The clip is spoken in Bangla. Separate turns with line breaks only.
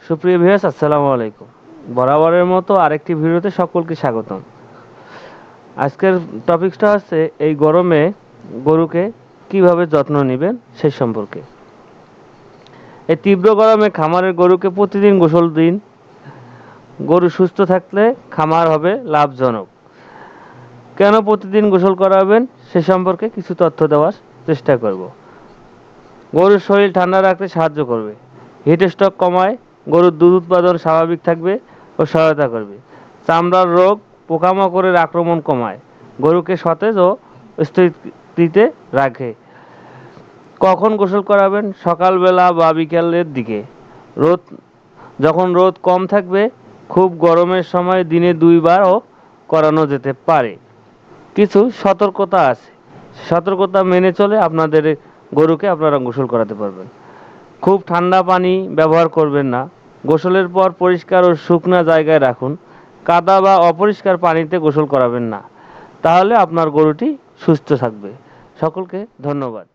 সুপ্রিয় ভিউয়ার্স, আসসালামু আলাইকুম। বরাবরের মতো আরেকটি ভিডিওতে সকলকে স্বাগতম। আজকের টপিকসটা হচ্ছে এই গরমে গরুকে কিভাবে যত্ন নেবেন সেই সম্পর্কে। এই তীব্র গরমে খামারের গরুকে প্রতিদিন গোসল দিন। গরু সুস্থ থাকলে খামার হবে লাভজনক। কেন প্রতিদিন গোসল করাবেন সে সম্পর্কে কিছু তথ্য দেওয়ার চেষ্টা করব। গরুর শরীর ঠান্ডা রাখতে সাহায্য করবে, হিট স্ট্রোক কমায়, গরুর দুধ উৎপাদন স্বাভাবিক থাকবে ও সহায়তা করবে। চামড়ার রোগ, পোকামাকড়ের আক্রমণ কমায়, গরুকে সতেজ ও স্থিতিতে রাখে। কখন গোসল করাবেন? সকালবেলা বা বিকালের দিকে। রোদ যখন রোদ কম থাকবে, খুব গরমের সময় দিনে 2 বারও করানো যেতে পারে। কিছু সতর্কতা আছে, সতর্কতা মেনে চলে আপনাদের গরুকে আপনারা গোসল করাতে পারবেন। খুব ঠান্ডা পানি ব্যবহার করবেন না। গোসলের পর পরিষ্কার ও শুকনো জায়গায় রাখুন। কাদা বা অপরিষ্কার পানিতে গোসল করাবেন না, তাহলে আপনার গরুটি সুস্থ থাকবে। সকলকে ধন্যবাদ।